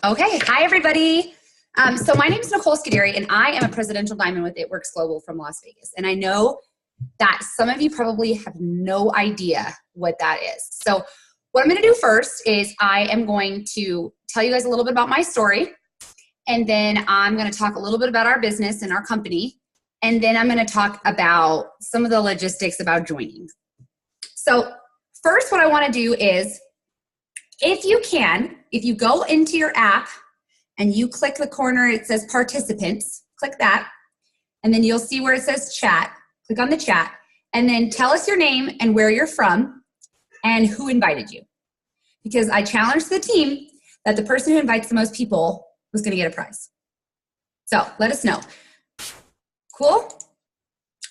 Okay, hi everybody. So my name is Nicole Scuderi, and I am a presidential diamond with It Works Global from Las Vegas. And I know that some of you probably have no idea what that is. So what I'm going to do first is I am going to tell you guys a little bit about my story, and then I'm going to talk a little bit about our business and our company, and then I'm going to talk about some of the logistics about joining. So first, what I want to do is, if you go into your app and you click the corner, it says participants, click that, and then you'll see where it says chat. Click on the chat, and then tell us your name and where you're from and who invited you. Because I challenged the team that the person who invites the most people was going to get a prize. So let us know. Cool?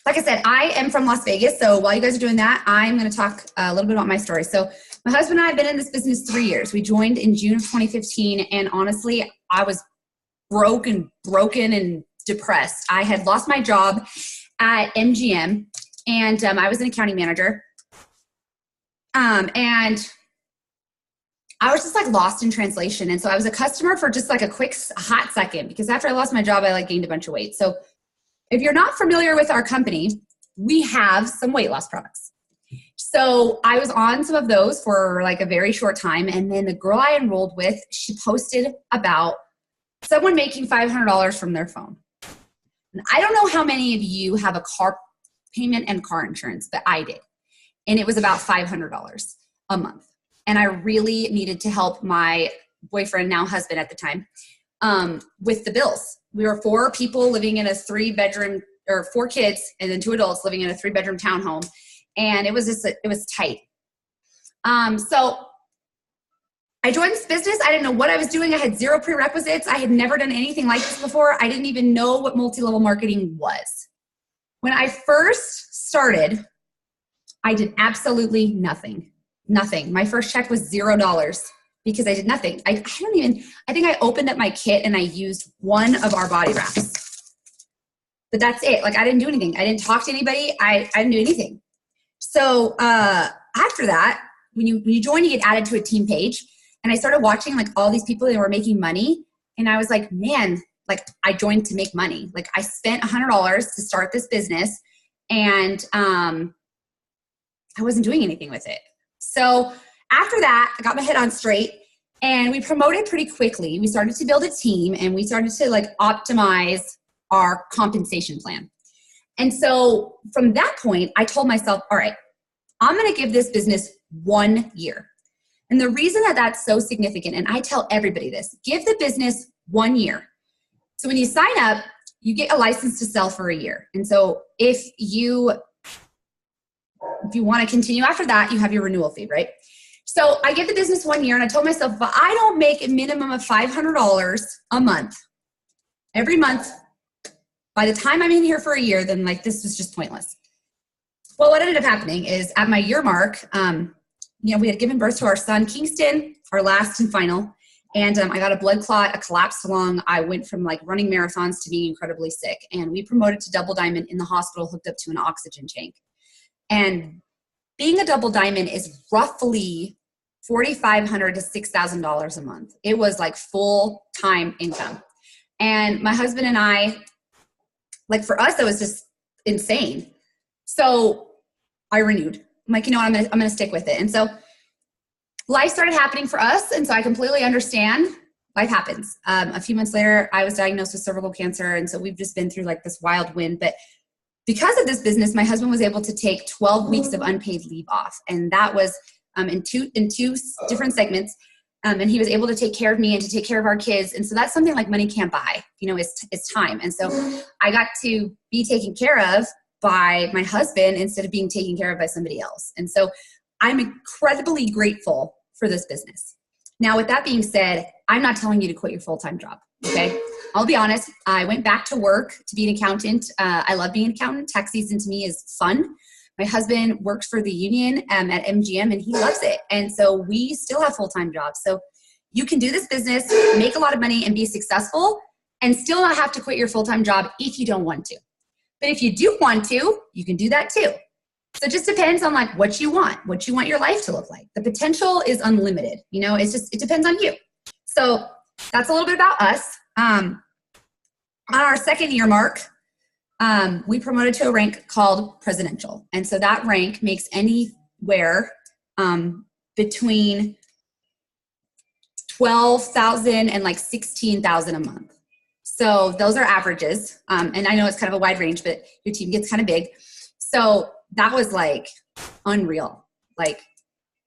Like I said, I am from Las Vegas, so while you guys are doing that, I'm going to talk a little bit about my story. So my husband and I have been in this business 3 years. We joined in June of 2015, and honestly, I was broken and depressed. I had lost my job at MGM, and I was an accounting manager. And I was just like lost in translation. And so I was a customer for just like a hot second, because after I lost my job, I like gained a bunch of weight. So if you're not familiar with our company, we have some weight loss products. So I was on some of those for like a very short time. And then the girl I enrolled with, she posted about someone making $500 from their phone. And I don't know how many of you have a car payment and car insurance, but I did. And it was about $500 a month. And I really needed to help my boyfriend, now husband at the time, with the bills. We were 4 people living in a 3-bedroom, or 4 kids and then 2 adults living in a 3-bedroom townhome. And it was tight. So I joined this business. I didn't know what I was doing. I had 0 prerequisites. I had never done anything like this before. I didn't even know what multi-level marketing was. When I first started, I did absolutely nothing. Nothing. My first check was $0 because I did nothing. I think I opened up my kit and I used one of our body wraps. But that's it. Like, I didn't do anything. I didn't talk to anybody. I didn't do anything. So after that, when you join, you get added to a team page. And I started watching like all these people that were making money. And I was like, man, like I joined to make money. Like I spent $100 to start this business, and I wasn't doing anything with it. So after that, I got my head on straight, and we promoted pretty quickly. We started to build a team, and we started to like optimize our compensation plan. And so from that point, I told myself, all right, I'm going to give this business 1 year. And the reason that that's so significant, and I tell everybody this, give the business 1 year. So when you sign up, you get a license to sell for a year. And so if you want to continue after that, you have your renewal fee, right? So I give the business 1 year, and I told myself, if I don't make a minimum of $500 a month, every month, by the time I'm in here for a year, then like this was just pointless. Well, what ended up happening is at my year mark, we had given birth to our son, Kingston, our last and final. And I got a blood clot, a collapsed lung. I went from like running marathons to being incredibly sick. And we promoted to double diamond in the hospital, hooked up to an oxygen tank. And being a double diamond is roughly $4,500 to $6,000 a month. It was like full-time income. And my husband and I, like for us, that was just insane. So I renewed. I'm like, you know what, I'm gonna stick with it. And so life started happening for us. And so I completely understand life happens. A few months later, I was diagnosed with cervical cancer. And so we've just been through like this wild wind. But because of this business, my husband was able to take 12 weeks of unpaid leave off. And that was in two different segments. And he was able to take care of me and to take care of our kids. And so that's something like money can't buy, it's time. And so I got to be taken care of by my husband instead of being taken care of by somebody else. And so I'm incredibly grateful for this business. Now, with that being said, I'm not telling you to quit your full-time job, okay? I'll be honest. I went back to work to be an accountant. I love being an accountant. Tax season to me is fun. My husband works for the union at MGM, and he loves it. And so we still have full-time jobs. So you can do this business, make a lot of money, and be successful, and still not have to quit your full-time job if you don't want to. But if you do want to, you can do that too. So it just depends on like what you want your life to look like. The potential is unlimited. It depends on you. So that's a little bit about us. On our 2nd year mark, we promoted to a rank called presidential. And so that rank makes anywhere between 12,000 and like 16,000 a month. So those are averages. And I know it's kind of a wide range, but your team gets kind of big. So that was like unreal. Like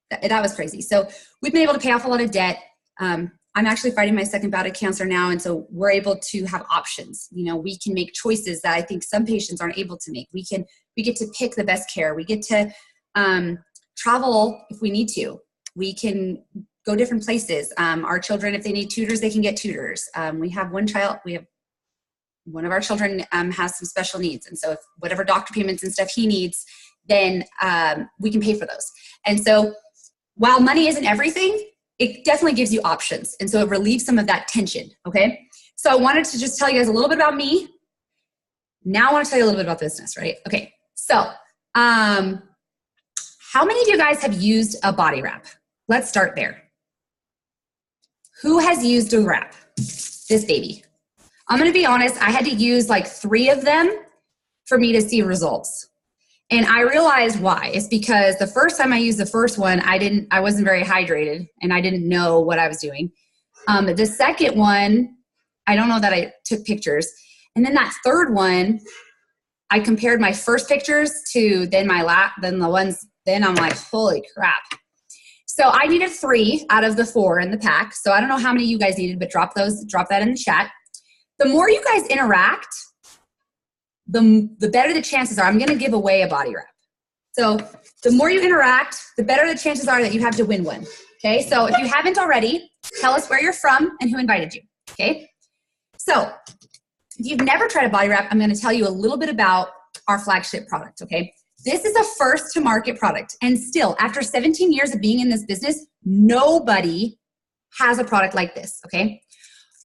that was crazy. So we've been able to pay off a lot of debt. I'm actually fighting my 2nd bout of cancer now. And so we're able to have options. You know, we can make choices that I think some patients aren't able to make. We get to pick the best care. We get to travel if we need to. We can go different places. Our children, if they need tutors, they can get tutors. We have one of our children has some special needs. And so if whatever doctor payments and stuff he needs, then we can pay for those. And so while money isn't everything, it definitely gives you options. And so it relieves some of that tension, okay? So I wanted to just tell you guys a little bit about me. Now I want to tell you a little bit about business, right? Okay, so how many of you guys have used a body wrap? Let's start there. Who has used a wrap? This baby. I'm going to be honest, I had to use like 3 of them for me to see results. And I realized why. It's because the first time I used the first one, I wasn't very hydrated and I didn't know what I was doing. The second one, I don't know that I took pictures. And then that third one, I compared my first pictures to then I'm like, holy crap. So I needed 3 out of the 4 in the pack. So I don't know how many you guys needed, but drop that in the chat. The more you guys interact, the better the chances are. I'm going to give away a body wrap. So the more you interact, the better the chances are that you have to win one. Okay. So if you haven't already, tell us where you're from and who invited you. Okay. So if you've never tried a body wrap, I'm going to tell you a little bit about our flagship product. Okay. This is a first to market product. And still, after 17 years of being in this business, nobody has a product like this. Okay.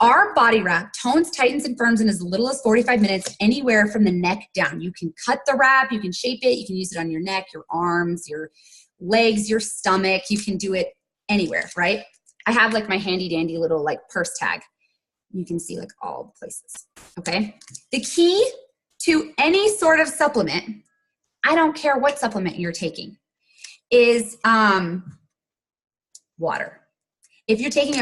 Our body wrap tones, tightens, and firms in as little as 45 minutes, anywhere from the neck down. You can cut the wrap, you can shape it, you can use it on your neck, your arms, your legs, your stomach. You can do it anywhere, right? I have like my handy dandy little like purse tag. You can see like all places, okay? The key to any sort of supplement, I don't care what supplement you're taking, is water. If you're taking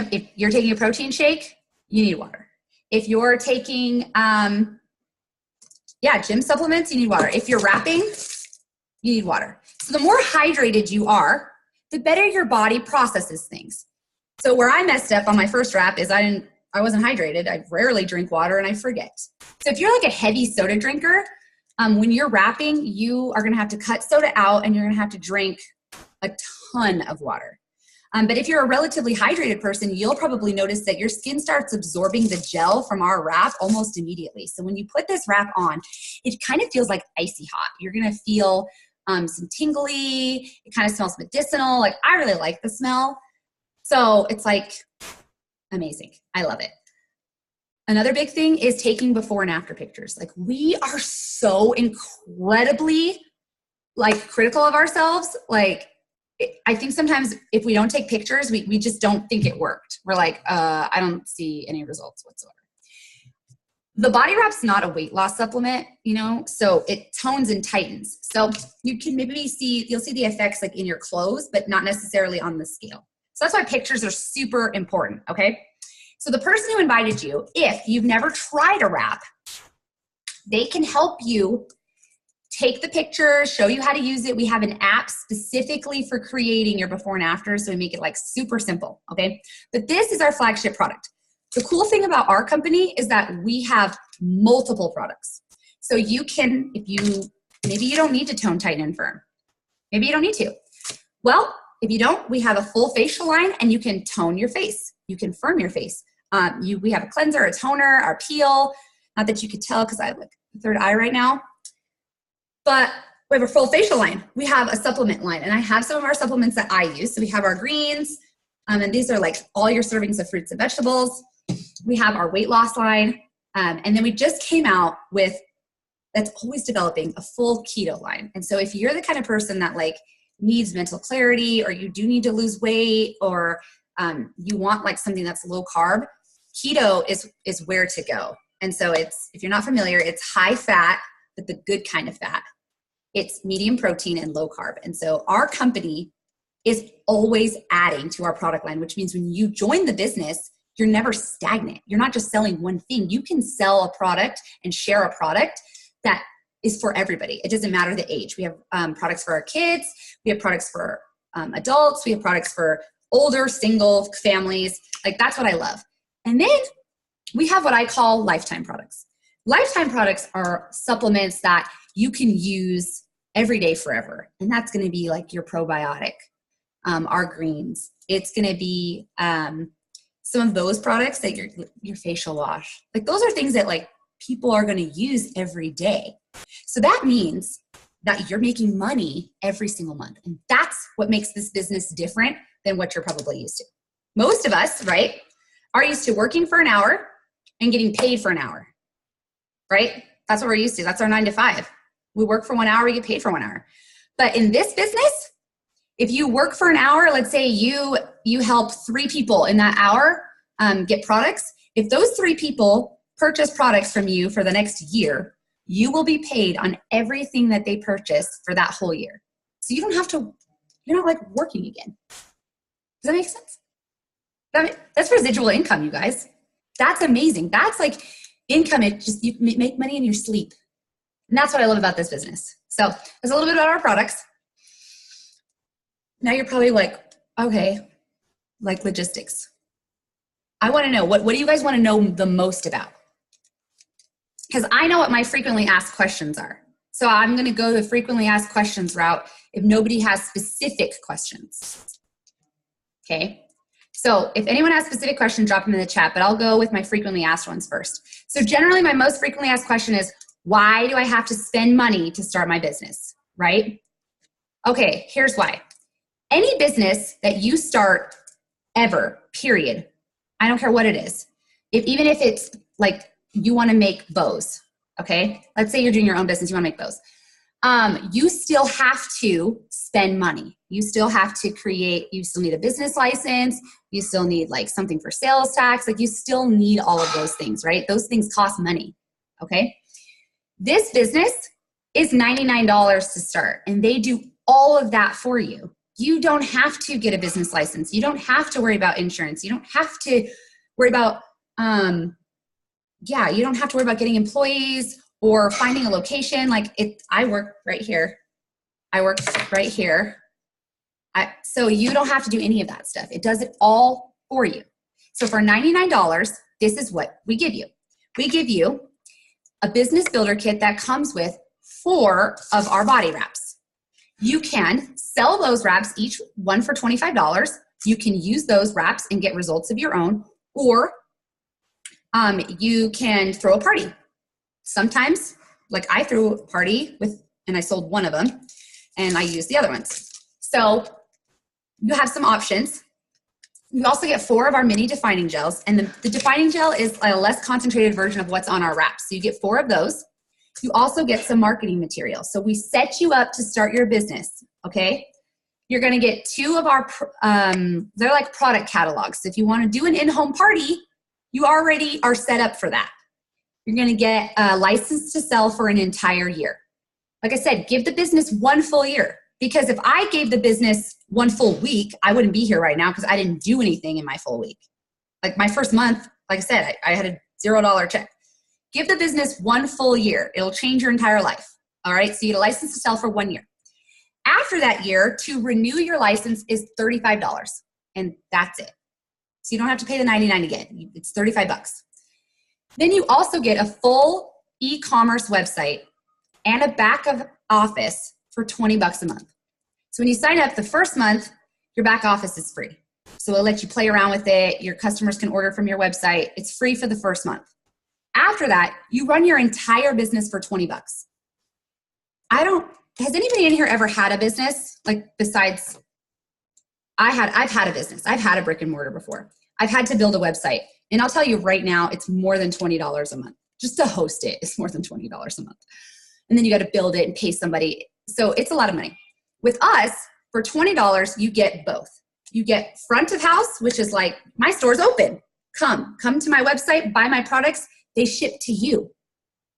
a protein shake, you need water. If you're taking, gym supplements, you need water. If you're wrapping, you need water. So the more hydrated you are, the better your body processes things. So where I messed up on my first wrap is I wasn't hydrated. I rarely drink water and I forget. So if you're like a heavy soda drinker, when you're wrapping, you are gonna have to cut soda out and you're gonna have to drink a ton of water. But if you're a relatively hydrated person, you'll probably notice that your skin starts absorbing the gel from our wrap almost immediately. So when you put this wrap on, it kind of feels like icy hot. You're gonna feel some tingly, it kind of smells medicinal. Like I really like the smell. So it's like amazing, I love it. Another big thing is taking before and after pictures. Like we are so incredibly like critical of ourselves. Like I think sometimes if we don't take pictures, we just don't think it worked. We're like, I don't see any results whatsoever. The body wrap's not a weight loss supplement, you know, so it tones and tightens. So you can you'll see the effects like in your clothes, but not necessarily on the scale. So that's why pictures are super important, okay? So the person who invited you, if you've never tried a wrap, they can help you take the picture, show you how to use it. We have an app specifically for creating your before and after, so we make it like super simple, okay? But this is our flagship product. The cool thing about our company is that we have multiple products. So you can, maybe you don't need to tone, tighten, and firm. Maybe you don't need to. Well, if you don't, we have a full facial line and you can tone your face. You can firm your face. We have a cleanser, a toner, our peel. Not that you could tell because I have like a third eye right now. But we have a full facial line. We have a supplement line. And I have some of our supplements that I use. So we have our greens. And these are like all your servings of fruits and vegetables. We have our weight loss line. And then we just came out with, that's always developing, a full keto line. And so if you're the kind of person that like needs mental clarity, or you do need to lose weight, or you want like something that's low carb, keto is where to go. And so if you're not familiar, it's high fat, but the good kind of fat. It's medium protein and low carb. And so our company is always adding to our product line, which means when you join the business, you're never stagnant. You're not just selling one thing. You can sell a product and share a product that is for everybody. It doesn't matter the age. We have products for our kids. We have products for adults. We have products for older, single families. Like, that's what I love. And then we have what I call lifetime products. Lifetime products are supplements that you can use every day forever. And that's going to be like your probiotic, our greens. It's going to be some of those products that your facial wash. Like, those are things that like people are going to use every day. So that means that you're making money every single month. And that's what makes this business different than what you're probably used to. Most of us, right, are used to working for an hour and getting paid for an hour, right? That's what we're used to. That's our 9 to 5. We work for 1 hour, we get paid for 1 hour. But in this business, if you work for an hour, let's say you help 3 people in that hour get products. If those 3 people purchase products from you for the next year, you will be paid on everything that they purchase for that whole year. So you don't have to, you're not like working again. Does that make sense? That's residual income, you guys. That's amazing. That's like income. It just, you make money in your sleep. And that's what I love about this business. So there's a little bit about our products. Now you're probably like, okay, like logistics. I want to know, what do you guys want to know the most about? Because I know what my frequently asked questions are. So I'm going to go the frequently asked questions route if nobody has specific questions. Okay. So if anyone has specific questions, drop them in the chat, but I'll go with my frequently asked ones first. So generally my most frequently asked question is, why do I have to spend money to start my business, right? Okay, here's why. Any business that you start ever, period, I don't care what it is. Even if it's like you want to make bows, okay? Let's say you're doing your own business, you want to make bows. You still have to spend money. You still have to you still need a business license. You still need like something for sales tax. Like, you still need all of those things, right? Those things cost money, okay? This business is $99 to start, and they do all of that for you. You don't have to get a business license. You don't have to worry about insurance. You don't have to worry about, you don't have to worry about getting employees or finding a location. I work right here. So you don't have to do any of that stuff. It does it all for you. So for $99, this is what we give you. We give you a business builder kit that comes with 4 of our body wraps. You can sell those wraps, each one for $25. You can use those wraps and get results of your own, or you can throw a party. Sometimes, like I threw a party and I sold one of them, and I used the other ones. So you have some options. You also get 4 of our mini defining gels, and the defining gel is a less concentrated version of what's on our wraps. So you get 4 of those. You also get some marketing material. So we set you up to start your business, okay? You're gonna get 2 of our, they're like product catalogs. If you wanna do an in-home party, you already are set up for that. You're gonna get a license to sell for an entire year. Like I said, give the business 1 full year. Because if I gave the business 1 full week, I wouldn't be here right now because I didn't do anything in my full week. Like my first month, like I said, I had a $0 check. Give the business 1 full year. It'll change your entire life. All right, so you get a license to sell for 1 year. After that year, to renew your license is $35, and that's it. So you don't have to pay the $99 again. It's $35. Then you also get a full e-commerce website and a back of office for $20 a month. So when you sign up the first month, your back office is free. So it'll let you play around with it. Your customers can order from your website. It's free for the first month. After that, you run your entire business for $20. Has anybody in here ever had a business? Like, besides, I've had a business. I've had a brick and mortar before. I've had to build a website. And I'll tell you right now, it's more than $20 a month. Just to host it is more than $20 a month. And then you got to build it and pay somebody. So it's a lot of money. With us, for $20, you get both. You get front of house, which is like, my store's open. come to my website, buy my products. They ship to you.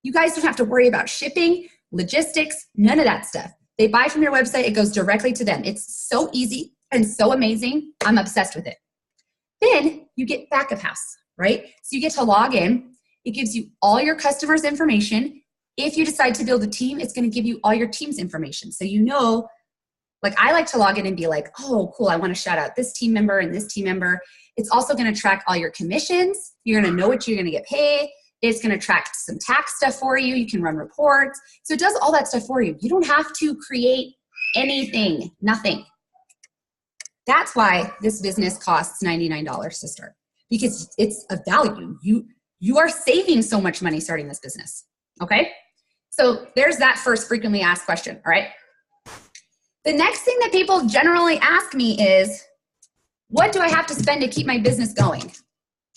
You guys don't have to worry about shipping, logistics, none of that stuff. They buy from your website. It goes directly to them. It's so easy and so amazing. I'm obsessed with it. Then you get back of house, right? So you get to log in. It gives you all your customers' information. If you decide to build a team, it's going to give you all your team's information. So you know, like I like to log in and be like, oh, cool, I want to shout out this team member and this team member. It's also going to track all your commissions. You're going to know what you're going to get paid. It's going to track some tax stuff for you. You can run reports. So it does all that stuff for you. You don't have to create anything, nothing. That's why this business costs $99 to start, because it's a value. You are saving so much money starting this business, okay? So there's that first frequently asked question, all right? The next thing that people generally ask me is, what do I have to spend to keep my business going,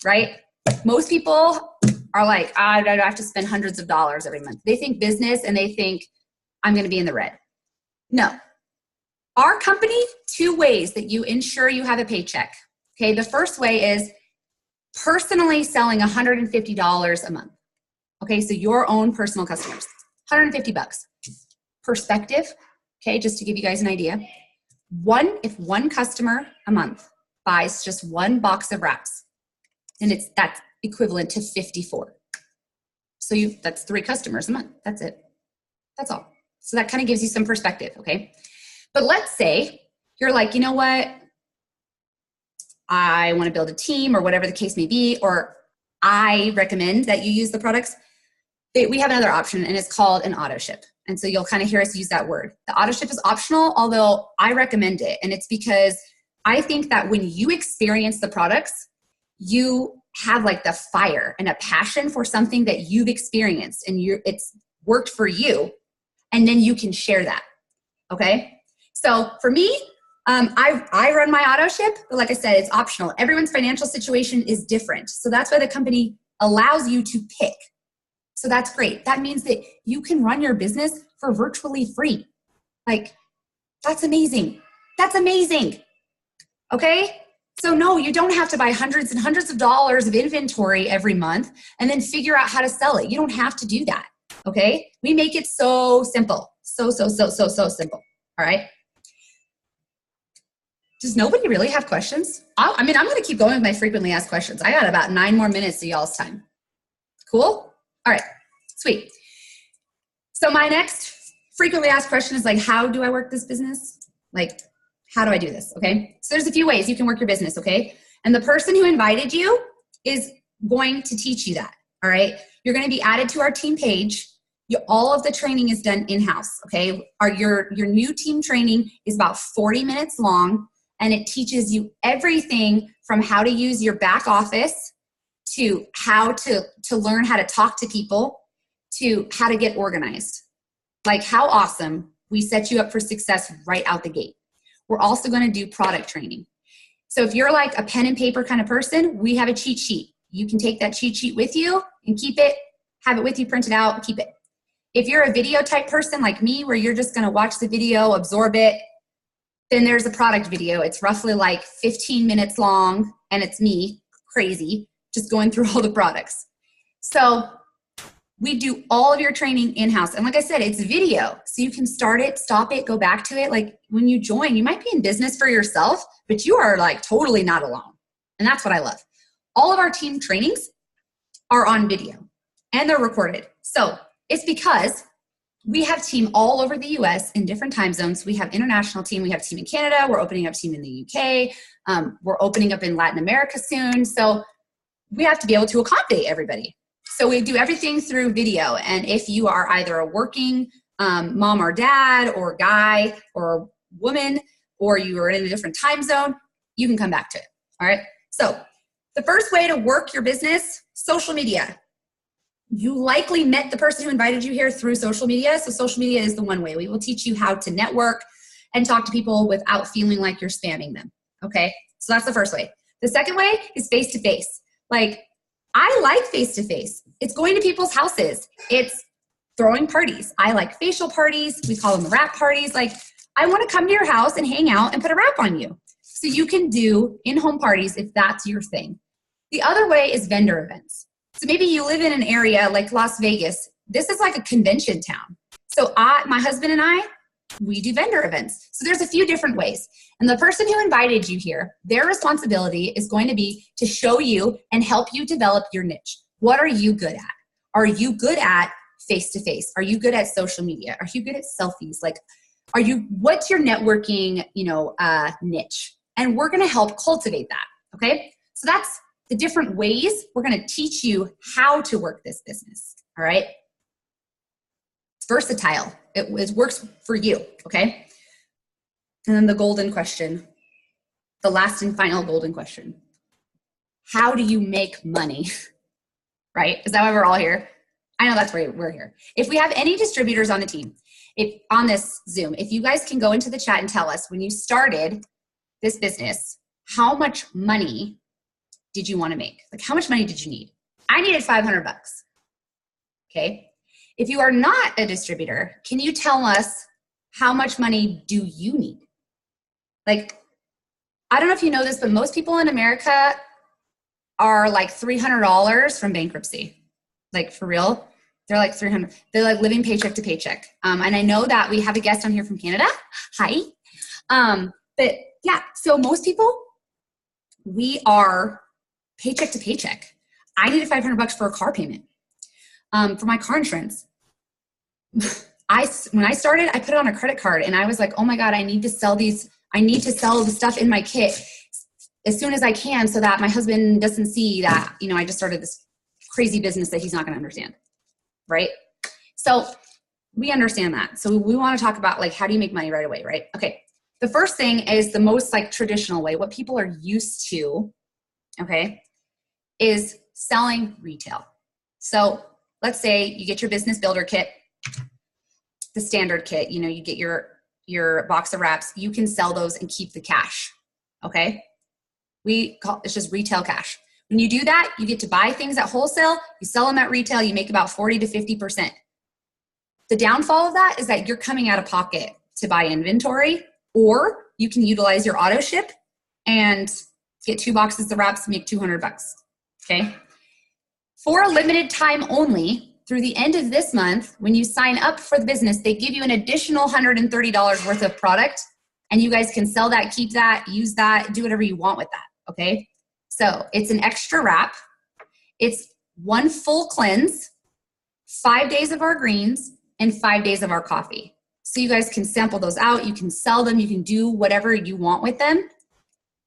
right? Most people are like, I have to spend hundreds of dollars every month. They think business and they think I'm going to be in the red. No. Our company, 2 ways that you ensure you have a paycheck. Okay, the first way is personally selling $150 a month. Okay, so your own personal customers, $150. Perspective, okay, just to give you guys an idea. If one customer a month buys just 1 box of wraps, then that's equivalent to 54. So that's 3 customers a month. That's it. That's all. So that kind of gives you some perspective, okay? But let's say you're like, you know what? I want to build a team or whatever the case may be, or I recommend that you use the products. We have another option, and it's called an auto ship. And so you'll kind of hear us use that word. The auto ship is optional, although I recommend it. And it's because I think that when you experience the products, you have like the fire and a passion for something that you've experienced and it's worked for you. And then you can share that. Okay. So for me, I run my auto ship, but like I said, it's optional. Everyone's financial situation is different. So that's why the company allows you to pick. So that's great. That means that you can run your business for virtually free. Like, that's amazing. That's amazing. Okay? So no, you don't have to buy hundreds and hundreds of dollars of inventory every month and then figure out how to sell it. You don't have to do that. Okay? We make it so simple. So simple. All right? Does nobody really have questions? I'm going to keep going with my frequently asked questions. I got about 9 more minutes of y'all's time. Cool? All right. Sweet. So my next frequently asked question is like, how do I work this business? Like, how do I do this? Okay. So there's a few ways you can work your business. Okay. And the person who invited you is going to teach you that. All right. You're going to be added to our team page. All of the training is done in-house. Okay. Your new team training is about 40 minutes long, and it teaches you everything from how to use your back office to how to learn how to talk to people to how to get organized. Like, how awesome. We set you up for success right out the gate. We're also going to do product training. So if you're like a pen and paper kind of person, we have a cheat sheet. You can take that cheat sheet with you and keep it, have it with you printed out, keep it. If you're a video type person like me, where you're just going to watch the video, absorb it, then there's a product video. It's roughly like 15 minutes long, and it's me, crazy, just going through all the products. So we do all of your training in-house. And like I said, it's video. So you can start it, stop it, go back to it. Like when you join, you might be in business for yourself, but you are like totally not alone. And that's what I love. All of our team trainings are on video and they're recorded. So it's because we have team all over the US in different time zones. We have international team. We have team in Canada. We're opening up team in the UK. We're opening up in Latin America soon. So we have to be able to accommodate everybody. So we do everything through video. And if you are either a working mom or dad or guy or woman, or you are in a different time zone, you can come back to it. All right. So the first way to work your business, social media. You likely met the person who invited you here through social media. So social media is the one way. We will teach you how to network and talk to people without feeling like you're spamming them. Okay. So that's the first way. The second way is face-to-face. Like, I like face-to-face. It's going to people's houses. It's throwing parties. I like facial parties. We call them wrap parties. Like, I want to come to your house and hang out and put a wrap on you. So you can do in-home parties if that's your thing. The other way is vendor events. So maybe you live in an area like Las Vegas. This is like a convention town. So my husband and I, we do vendor events. So there's a few different ways. And the person who invited you here, their responsibility is going to be to show you and help you develop your niche. What are you good at? Are you good at face-to-face? Are you good at social media? Are you good at selfies? Like, what's your networking, niche? And we're going to help cultivate that. Okay. So that's the different ways we're going to teach you how to work this business. All right. It's versatile. It works for you. Okay. And then the golden question, the last and final golden question. How do you make money? Right? Is that why we're all here? I know that's why we're here. If we have any distributors on the team, on this Zoom, if you guys can go into the chat and tell us when you started this business, how much money did you want to make? Like, how much money did you need? I needed $500. Okay. If you are not a distributor, can you tell us how much money do you need? Like, I don't know if you know this, but most people in America are like $300 from bankruptcy. Like, for real, they're like 300. They're like living paycheck to paycheck. And I know that we have a guest on here from Canada. Hi. But yeah, so most people, we are paycheck to paycheck. I needed $500 for a car payment, for my car insurance. When I started, I put it on a credit card and I was like, oh my God, I need to sell these. I need to sell the stuff in my kit as soon as I can so that my husband doesn't see that, I just started this crazy business that he's not going to understand. Right? So we understand that. So we want to talk about, like, how do you make money right away? Right? Okay. The first thing is the most like traditional way, what people are used to, okay, is selling retail. So let's say you get your business builder kit, the standard kit, you get your box of wraps, you can sell those and keep the cash. Okay. It's just retail cash. When you do that, you get to buy things at wholesale, you sell them at retail, you make about 40 to 50%. The downfall of that is that you're coming out of pocket to buy inventory, or you can utilize your auto ship and get 2 boxes of wraps and make $200. Okay. For a limited time only, through the end of this month, when you sign up for the business, they give you an additional $130 worth of product, and you guys can sell that, keep that, use that, do whatever you want with that. Okay. So it's an extra wrap. It's 1 full cleanse, 5 days of our greens, and 5 days of our coffee. So you guys can sample those out. You can sell them. You can do whatever you want with them.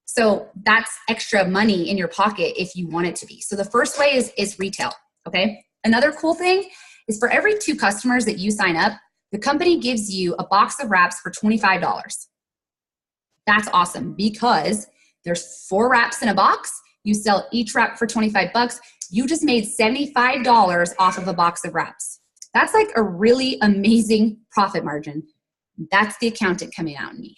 So that's extra money in your pocket if you want it to be. So the first way is retail. Okay. Another cool thing is for every 2 customers that you sign up, the company gives you a box of wraps for $25. That's awesome because there's 4 wraps in a box. You sell each wrap for $25. You just made $75 off of a box of wraps. That's like a really amazing profit margin. That's the accountant coming out in me.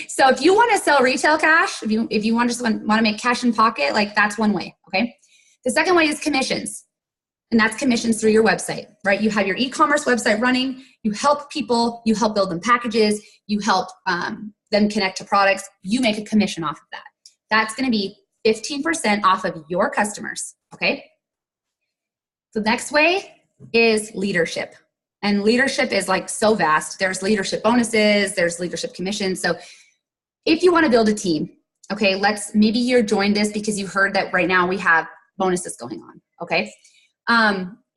So if you want to sell retail cash, if you want to make cash in pocket, like, that's one way. Okay. The second way is commissions. And that's commissions through your website, right? You have your e-commerce website running. You help people. You help build them packages. You help them connect to products. You make a commission off of that. That's going to be 15% off of your customers. Okay. The next way is leadership. And leadership is like so vast. There's leadership bonuses. There's leadership commissions. So if you want to build a team, okay, maybe you're joined this because you heard that right now we have bonuses going on. Okay.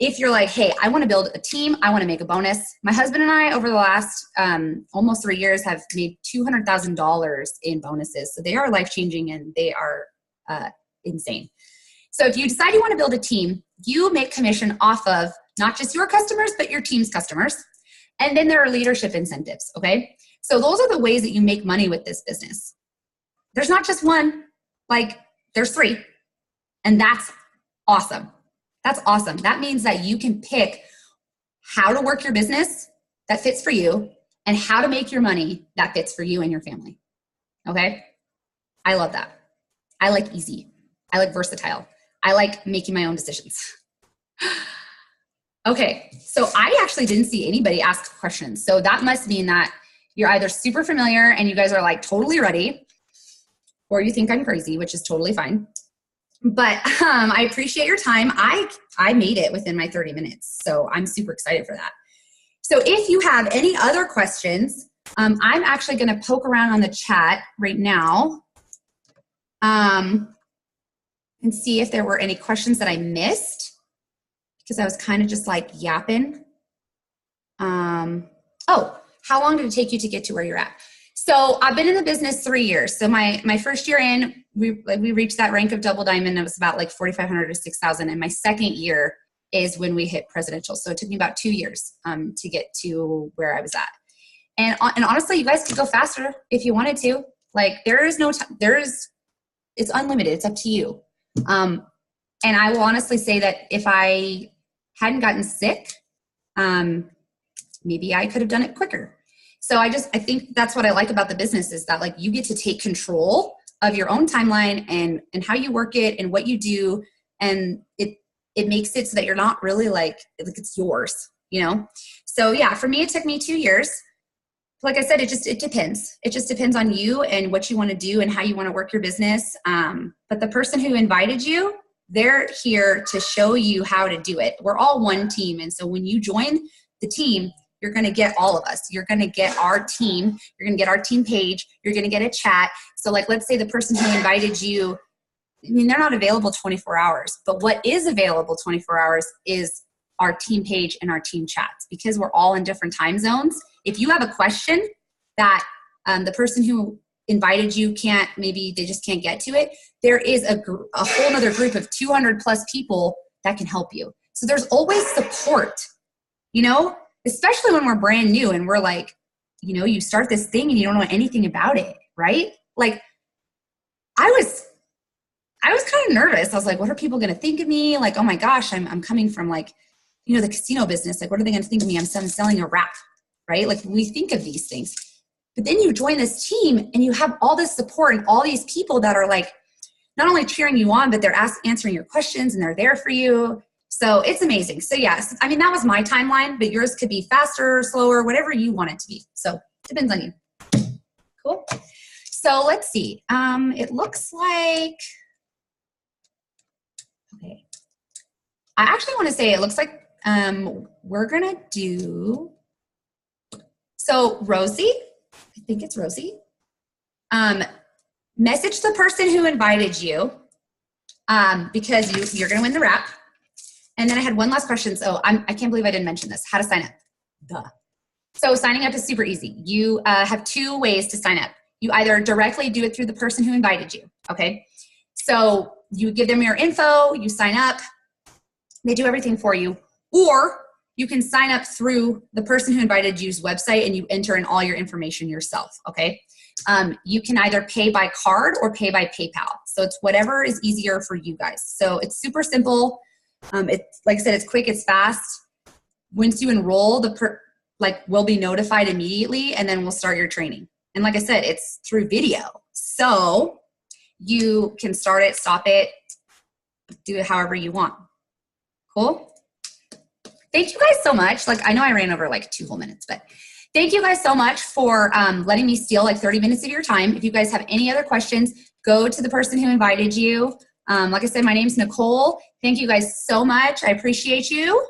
If you're like, hey, I want to build a team, I want to make a bonus. My husband and I, over the last almost 3 years, have made $200,000 in bonuses. So they are life-changing and they are insane. So if you decide you want to build a team, you make commission off of not just your customers, but your team's customers. And then there are leadership incentives. Okay. So those are the ways that you make money with this business. There's not just one, like, there's 3. And that's awesome. That's awesome. That means that you can pick how to work your business that fits for you and how to make your money that fits for you and your family. Okay. I love that. I like easy. I like versatile. I like making my own decisions. Okay. So I actually didn't see anybody ask questions. So that must mean that you're either super familiar and you guys are like totally ready, or you think I'm crazy, which is totally fine. But I appreciate your time. I made it within my 30 minutes. So I'm super excited for that. So if you have any other questions, I'm actually going to poke around on the chat right now and see if there were any questions that I missed, because I was kind of just like yapping. Oh, how long did it take you to get to where you're at? So I've been in the business 3 years. So my first year in, we reached that rank of double diamond. It was about like 4,500 to 6,000. And my second year is when we hit presidential. So it took me about 2 years to get to where I was at. And honestly, you guys could go faster if you wanted to. Like there is no time. It's unlimited. It's up to you. And I will honestly say that if I hadn't gotten sick, maybe I could have done it quicker. So I think that's what I like about the business, is that like you get to take control of your own timeline and how you work it and what you do. And it makes it so that you're not really like it's yours, you know? So yeah, for me, it took me 2 years. Like I said, it depends. It just depends on you and what you want to do and how you want to work your business. But the person who invited you, they're here to show you how to do it. We're all one team. And so when you join the team, you're going to get all of us. You're going to get our team. You're going to get our team page. You're going to get a chat. So like, let's say the person who invited you, I mean, they're not available 24 hours, but what is available 24 hours is our team page and our team chats, because we're all in different time zones. If you have a question that the person who invited you maybe they just can't get to it, there is a whole other group of 200 plus people that can help you. So there's always support, you know, especially when we're brand new and we're like, you know, you start this thing and you don't know anything about it, right? Like I was kind of nervous. I was like, what are people going to think of me? Like, oh my gosh, I'm coming from like, you know, the casino business. Like, what are they going to think of me? I'm selling a wrap, right? Like we think of these things, but then you join this team and you have all this support and all these people that are like, not only cheering you on, but they're answering your questions and they're there for you. So it's amazing. So yes, I mean, that was my timeline, but yours could be faster, slower, whatever you want it to be. So it depends on you. Cool. So let's see. It looks like, okay. I actually want to say it looks like we're going to do, so Rosie, I think it's Rosie, message the person who invited you because you're going to win the wrap. And then I had one last question. So I can't believe I didn't mention this. How to sign up. Duh. So signing up is super easy. You have 2 ways to sign up. You either directly do it through the person who invited you. Okay. So you give them your info, you sign up, they do everything for you. Or you can sign up through the person who invited you's website and you enter in all your information yourself. Okay. You can either pay by card or pay by PayPal. So it's whatever is easier for you guys. So it's super simple. It's like I said, it's quick, it's fast. Once you enroll, we'll be notified immediately and then we'll start your training. And like I said, it's through video. So you can start it, stop it, do it however you want. Cool. Thank you guys so much. Like, I know I ran over like 2 whole minutes, but thank you guys so much for letting me steal like 30 minutes of your time. If you guys have any other questions, go to the person who invited you. Like I said, my name's Nicole. Thank you guys so much. I appreciate you.